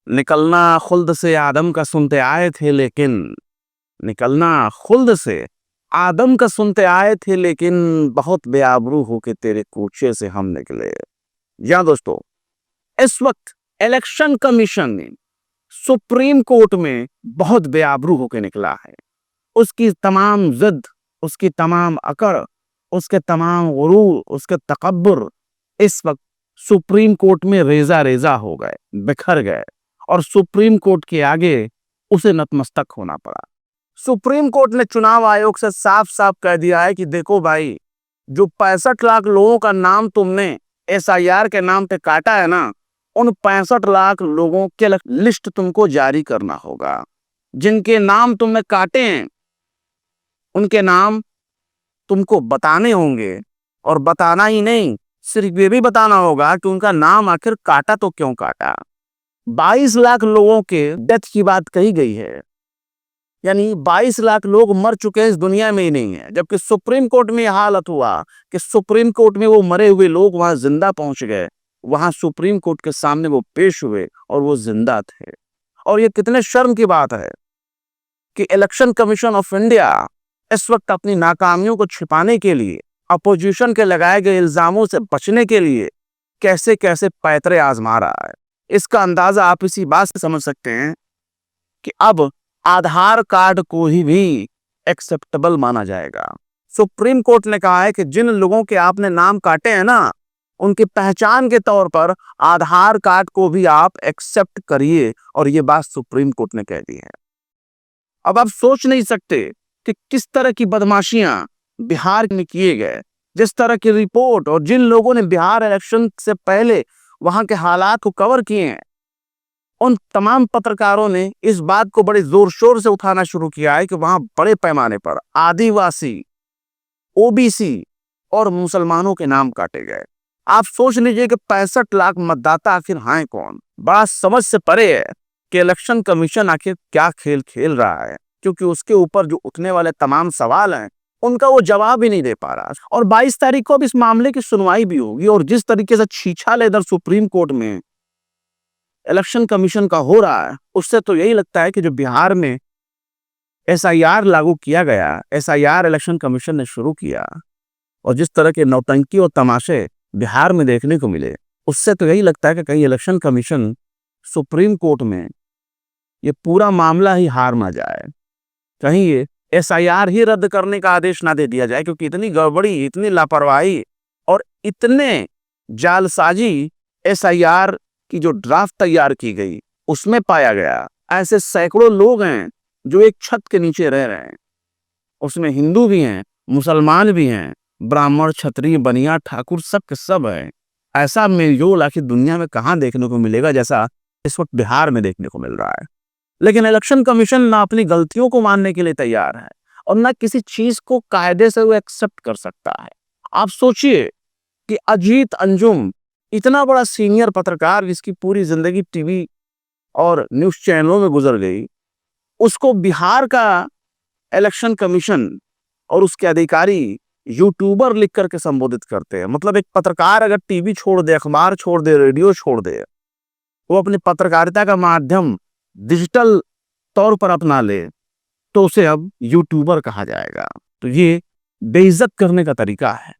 निकलना खुल्द से आदम का सुनते आए थे लेकिन, निकलना खुल्द से आदम का सुनते आए थे लेकिन बहुत बेआबरू होके तेरे कूचे से हम निकले। या दोस्तों, इस वक्त इलेक्शन कमीशन ने सुप्रीम कोर्ट में बहुत बेआबरू होके निकला है। उसकी तमाम जिद, उसकी तमाम अकड़, उसके तमाम गुरूर, उसके तकब्बुर इस वक्त सुप्रीम कोर्ट में रेजा रेजा हो गए, बिखर गए और सुप्रीम कोर्ट के आगे उसे नतमस्तक होना पड़ा। सुप्रीम कोर्ट ने चुनाव आयोग से साफ साफ कह दिया है कि देखो भाई, जो 65 लाख लोगों का नाम तुमने एसआईआर के नाम पे काटा है ना, उन 65 लाख लोगों के लिस्ट तुमको जारी करना होगा। जिनके नाम तुमने काटे हैं उनके नाम तुमको बताने होंगे, और बताना ही नहीं, सिर्फ ये भी बताना होगा कि उनका नाम आखिर काटा तो क्यों काटा। 22 लाख लोगों के डेथ की बात कही गई है, यानी 22 लाख लोग मर चुके हैं, इस दुनिया में ही नहीं है। जबकि सुप्रीम कोर्ट में यह हालत हुआ कि सुप्रीम कोर्ट में वो मरे हुए लोग वहां जिंदा पहुंच गए, वहां सुप्रीम कोर्ट के सामने वो पेश हुए और वो जिंदा थे। और ये कितने शर्म की बात है कि इलेक्शन कमीशन ऑफ इंडिया इस वक्त अपनी नाकामियों को छिपाने के लिए, अपोजिशन के लगाए गए इल्जामों से बचने के लिए कैसे कैसे पैतरे आजमा रहा है। इसका अंदाजा आप इसी बात से समझ सकते हैं कि अब आधार कार्ड को ही भी एक्सेप्टेबल माना जाएगा। सुप्रीम कोर्ट ने कहा है कि जिन लोगों के आपने नाम काटे हैं ना, उनकी पहचान के तौर पर आधार कार्ड को भी आप एक्सेप्ट करिए, और ये बात सुप्रीम कोर्ट ने कह दी है। अब आप सोच नहीं सकते कि किस तरह की बदमाशियां बिहार में किए गए, जिस तरह की रिपोर्ट, और जिन लोगों ने बिहार इलेक्शन से पहले वहां के हालात को कवर किए हैं, उन तमाम पत्रकारों ने इस बात को बड़े जोर शोर से उठाना शुरू किया है कि वहां बड़े पैमाने पर आदिवासी, ओबीसी और मुसलमानों के नाम काटे गए। आप सोच लीजिए कि 65 लाख मतदाता आखिर हैं कौन। बड़ा समझ से परे है कि इलेक्शन कमीशन आखिर क्या खेल खेल रहा है, क्योंकि उसके ऊपर जो उठने वाले तमाम सवाल हैं उनका वो जवाब ही नहीं दे पा रहा। और 22 तारीख को अब इस मामले की सुनवाई भी होगी, और जिस तरीके से छीछा इधर सुप्रीम कोर्ट में इलेक्शन कमीशन का हो रहा है, उससे तो यही लगता है कि जो बिहार में एसआईआर लागू किया गया, एसआईआर इलेक्शन कमीशन ने शुरू किया, और जिस तरह के नौटंकी और तमाशे बिहार में देखने को मिले, उससे तो यही लगता है कि कहीं इलेक्शन कमीशन सुप्रीम कोर्ट में ये पूरा मामला ही हार ना जाए, कहीं ये एसआईआर ही रद्द करने का आदेश ना दे दिया जाए। क्योंकि इतनी गड़बड़ी, इतनी लापरवाही और इतने जालसाजी एसआईआर की जो ड्राफ्ट तैयार की गई उसमें पाया गया। ऐसे सैकड़ों लोग हैं जो एक छत के नीचे रह रहे हैं, उसमें हिंदू भी हैं, मुसलमान भी हैं, ब्राह्मण, क्षत्रिय, बनिया, ठाकुर, सब के सब है। ऐसा मेलजोल आखिर दुनिया में कहां देखने को मिलेगा जैसा इस वक्त बिहार में देखने को मिल रहा है। लेकिन इलेक्शन कमीशन ना अपनी गलतियों को मानने के लिए तैयार है, और ना किसी चीज को कायदे से वो एक्सेप्ट कर सकता है। आप सोचिए कि अजीत अंजुम, इतना बड़ा सीनियर पत्रकार जिसकी पूरी जिंदगी टीवी और न्यूज चैनलों में गुजर गई, उसको बिहार का इलेक्शन कमीशन और उसके अधिकारी यूट्यूबर लिख करके संबोधित करते हैं। मतलब एक पत्रकार अगर टीवी छोड़ दे, अखबार छोड़ दे, रेडियो छोड़ दे, वो अपनी पत्रकारिता का माध्यम डिजिटल तौर पर अपना ले, तो उसे अब यूट्यूबर कहा जाएगा। तो ये बेइज्जत करने का तरीका है।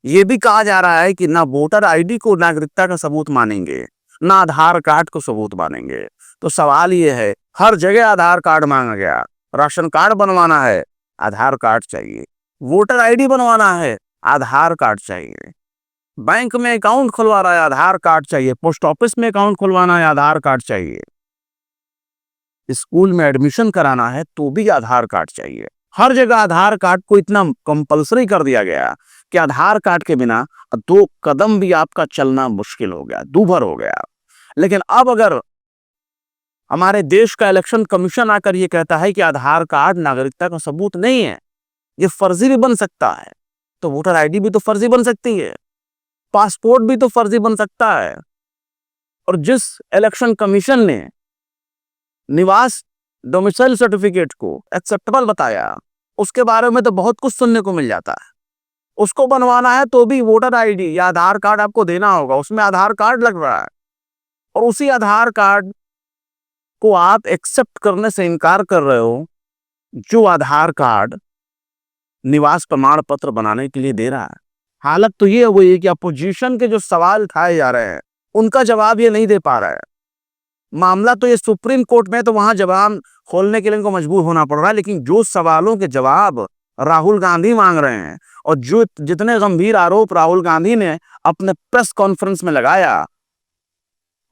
ये भी कहा जा रहा है कि ना वोटर आईडी को नागरिकता का सबूत मानेंगे, ना आधार कार्ड को सबूत मानेंगे। तो सवाल ये है, हर जगह आधार कार्ड मांगा गया। राशन कार्ड बनवाना है, आधार कार्ड चाहिए। वोटर आईडी बनवाना है, आधार कार्ड चाहिए। बैंक में अकाउंट खुलवा रहा है, आधार कार्ड चाहिए। पोस्ट ऑफिस में अकाउंट खुलवाना है, आधार कार्ड चाहिए। स्कूल में एडमिशन कराना है तो भी आधार कार्ड चाहिए। हर जगह आधार कार्ड को इतना कंपलसरी कर दिया गया कि आधार कार्ड के बिना 2 कदम भी आपका चलना मुश्किल हो गया, दूभर हो गया। लेकिन अब अगर हमारे देश का इलेक्शन कमीशन आकर ये कहता है कि आधार कार्ड नागरिकता का सबूत नहीं है, ये फर्जी भी बन सकता है, तो वोटर आईडी भी तो फर्जी बन सकती है, पासपोर्ट भी तो फर्जी बन सकता है। और जिस इलेक्शन कमीशन ने निवास डोमिसाइल सर्टिफिकेट को एक्सेप्टेबल बताया, उसके बारे में तो बहुत कुछ सुनने को मिल जाता है। उसको बनवाना है तो भी वोटर आईडी या आधार कार्ड आपको देना होगा, उसमें आधार कार्ड लग रहा है। और उसी आधार कार्ड को आप एक्सेप्ट करने से इनकार कर रहे हो, जो आधार कार्ड निवास प्रमाण पत्र बनाने के लिए दे रहा है। हालत तो ये हुई है कि अपोजिशन के जो सवाल उठाए जा रहे हैं उनका जवाब ये नहीं दे पा रहा है। मामला तो ये सुप्रीम कोर्ट में, तो वहां जवाब खोलने के लिए इनको मजबूर होना पड़ रहा है, लेकिन जो सवालों के जवाब राहुल गांधी मांग रहे हैं और जो जितने गंभीर आरोप राहुल गांधी ने अपने प्रेस कॉन्फ्रेंस में लगाया,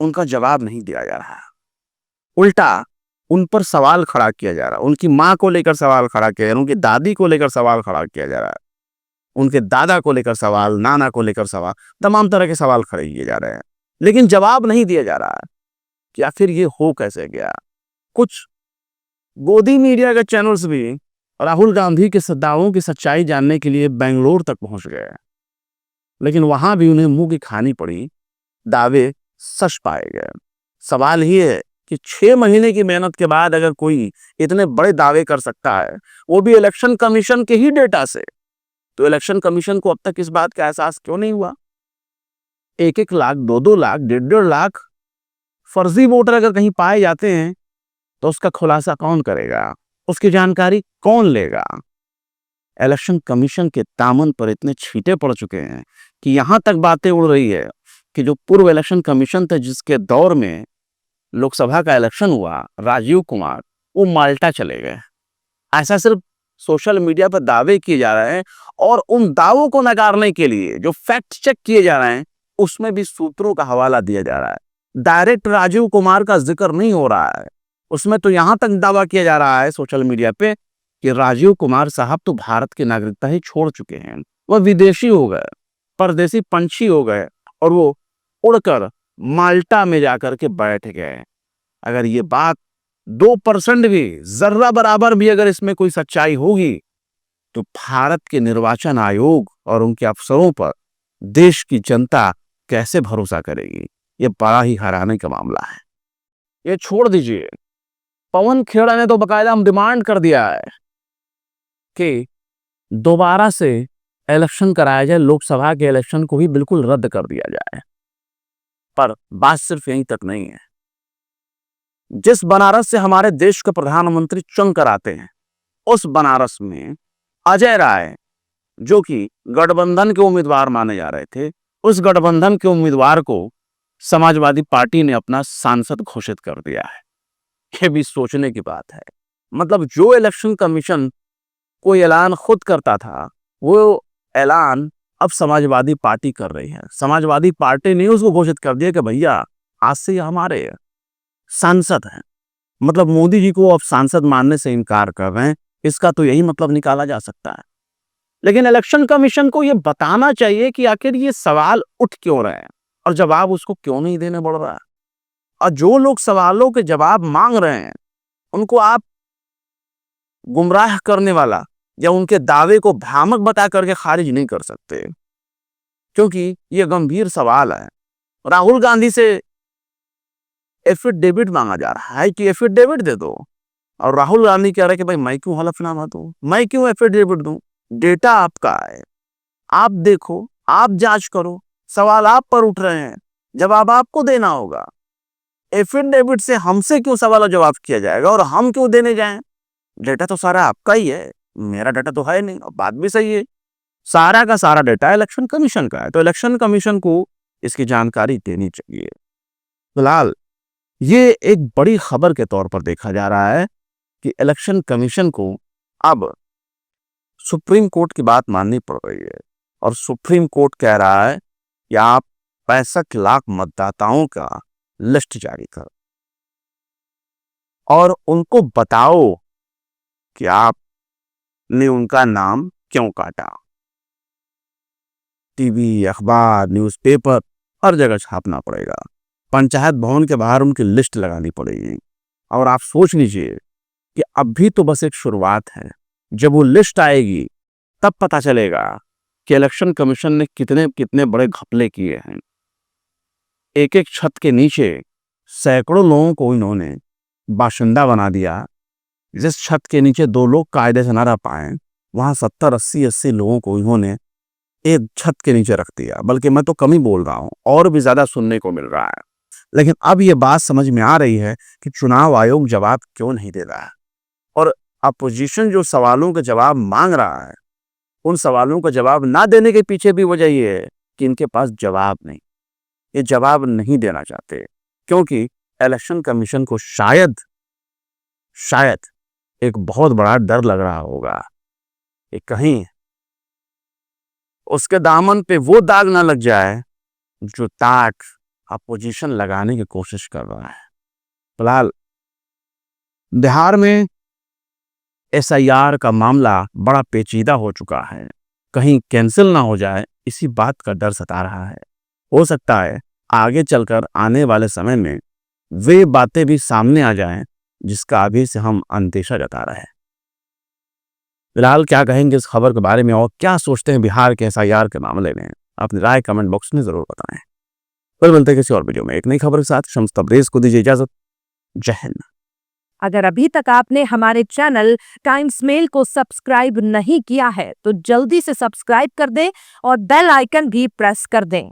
उनका जवाब नहीं दिया जा रहा है। उल्टा उन पर सवाल खड़ा किया जा रहा है। उनकी मां को लेकर सवाल खड़ा किया जा रहा है, उनकी दादी को लेकर सवाल खड़ा किया जा रहा है, उनके दादा को लेकर सवाल, नाना को लेकर सवाल, तमाम तरह के सवाल खड़े किए जा रहे हैं, लेकिन जवाब नहीं दिया जा रहा है कि आखिर ये हो कैसे गया। कुछ गोदी मीडिया के चैनल्स भी राहुल गांधी के दावों की सच्चाई जानने के लिए बेंगलोर तक पहुंच गए, लेकिन वहां भी उन्हें मुंह की खानी पड़ी, दावे सच पाए गए। सवाल ये है कि 6 महीने की मेहनत के बाद अगर कोई इतने बड़े दावे कर सकता है, वो भी इलेक्शन कमीशन के ही डेटा से, तो इलेक्शन कमीशन को अब तक इस बात का एहसास क्यों नहीं हुआ? 1-1 लाख, 2-2 लाख, 1.5 लाख फर्जी वोटर अगर कहीं पाए जाते हैं तो उसका खुलासा कौन करेगा? उसकी जानकारी कौन लेगा? इलेक्शन कमीशन के दामन पर इतने छींटे पड़ चुके हैं कि यहां तक बातें उड़ रही है कि जो पूर्व इलेक्शन कमीशन थे, जिसके दौर में लोकसभा का इलेक्शन हुआ, राजीव कुमार, वो माल्टा चले गए। ऐसा सिर्फ सोशल मीडिया पर दावे किए जा रहे हैं, और उन दावों को नकारने के लिए जो फैक्ट चेक किए जा रहे हैं उसमें भी सूत्रों का हवाला दिया जा रहा है। डायरेक्ट राजीव कुमार का जिक्र नहीं हो रहा है। उसमें तो यहां तक दावा किया जा रहा है सोशल मीडिया पे कि राजीव कुमार साहब तो भारत की नागरिकता ही छोड़ चुके हैं, वह विदेशी हो गए, परदेसी पंछी हो गए, और वो उड़कर माल्टा में जाकर के बैठ गए। अगर ये बात 2% भी, जर्रा बराबर भी अगर इसमें कोई सच्चाई होगी, तो भारत के निर्वाचन आयोग और उनके अफसरों पर देश की जनता कैसे भरोसा करेगी? ये बड़ा ही हैरानी का मामला है। ये छोड़ दीजिए, पवन खेड़ा ने तो बकायदा डिमांड कर दिया है कि दोबारा से इलेक्शन कराया जाए, लोकसभा के इलेक्शन को ही बिल्कुल रद्द कर दिया जाए। पर बात सिर्फ यहीं तक नहीं है। जिस बनारस से हमारे देश के प्रधानमंत्री चुन कर आते हैं, उस बनारस में अजय राय, जो कि गठबंधन के उम्मीदवार माने जा रहे थे, उस गठबंधन के उम्मीदवार को समाजवादी पार्टी ने अपना सांसद घोषित कर दिया है। यह भी सोचने की बात है। मतलब जो इलेक्शन कमीशन कोई ऐलान खुद करता था, वो ऐलान अब समाजवादी पार्टी कर रही है। समाजवादी पार्टी ने उसको घोषित कर दिया कि भैया आज से हमारे सांसद हैं। मतलब मोदी जी को अब सांसद मानने से इनकार कर रहे हैं। इसका तो यही मतलब निकाला जा सकता है। लेकिन इलेक्शन कमीशन को यह बताना चाहिए कि आखिर ये सवाल उठ क्यों रहे हैं और जवाब उसको क्यों नहीं देने पड़ रहा है। और जो लोग सवालों के जवाब मांग रहे हैं, उनको आप गुमराह करने वाला या उनके दावे को भ्रामक बता करके खारिज नहीं कर सकते, क्योंकि ये गंभीर सवाल है। राहुल गांधी से एफिडेविट मांगा जा रहा है कि एफिडेविट दे दो, और राहुल गांधी कह रहे हैं कि भाई मैं क्यों हलफनामा दूं, मैं क्यों एफिडेविट दूं? डेटा आपका है, आप देखो, आप जांच करो, सवाल आप पर उठ रहे हैं, जवाब आपको देना होगा। एफिडेविट से हमसे क्यों सवाल जवाब किया जाएगा और हम क्यों देने जाएं? डेटा तो सारा आपका ही है, मेरा डेटा तो है नहीं। और बात भी सही है, सारा का सारा डेटा इलेक्शन कमीशन का है, तो इलेक्शन कमीशन को इसकी जानकारी देनी चाहिए। फिलहाल ये एक बड़ी खबर के तौर पर देखा जा रहा है कि इलेक्शन कमीशन को अब सुप्रीम कोर्ट की बात माननी पड़ रही है, और सुप्रीम कोर्ट कह रहा है कि आप 65 लाख मतदाताओं का लिस्ट जारी करो और उनको बताओ कि आपने उनका नाम क्यों काटा। टीवी, अखबार, न्यूज़पेपर, हर जगह छापना पड़ेगा। पंचायत भवन के बाहर उनकी लिस्ट लगानी पड़ेगी। और आप सोच लीजिए कि अभी तो बस एक शुरुआत है। जब वो लिस्ट आएगी तब पता चलेगा कि इलेक्शन कमीशन ने कितने कितने बड़े घपले किए हैं। एक एक छत के नीचे सैकड़ों लोगों को इन्होंने बाशिंदा बना दिया। जिस छत के नीचे 2 लोग कायदे से न रह पाए, वहां 70, 80 लोगों को इन्होंने एक छत के नीचे रख दिया। बल्कि मैं तो कम ही बोल रहा हूं, और भी ज्यादा सुनने को मिल रहा है। लेकिन अब ये बात समझ में आ रही है कि चुनाव आयोग जवाब क्यों नहीं दे रहा है, और अपोजिशन जो सवालों के जवाब मांग रहा है, उन सवालों का जवाब ना देने के पीछे भी वजह ये है कि इनके पास जवाब नहीं, ये जवाब नहीं देना चाहते, क्योंकि इलेक्शन कमीशन को शायद एक बहुत बड़ा डर लग रहा होगा कि कहीं उसके दामन पे वो दाग ना लग जाए जो ताक अपोजिशन लगाने की कोशिश कर रहा है। फिलहाल बिहार में एसआईआर का मामला बड़ा पेचीदा हो चुका है, कहीं कैंसिल ना हो जाए इसी बात का डर सता रहा है। हो सकता है आगे चलकर आने वाले समय में वे बातें भी सामने आ जाएं जिसका अभी से हम अंदेशा जता रहे हैं। फिलहाल क्या कहेंगे इस खबर के बारे में और क्या सोचते हैं बिहार के एसआईआर के मामले में, अपनी राय कमेंट बॉक्स में जरूर बताएं। फिर मिलते हैं किसी और वीडियो में एक नई खबर के साथ। शम्स तबरेज को दीजिए इजाजत। जय हिंद। अगर अभी तक आपने हमारे चैनल टाइम्स मेल को सब्सक्राइब नहीं किया है तो जल्दी से सब्सक्राइब कर दें और बेल आइकन भी प्रेस कर दें।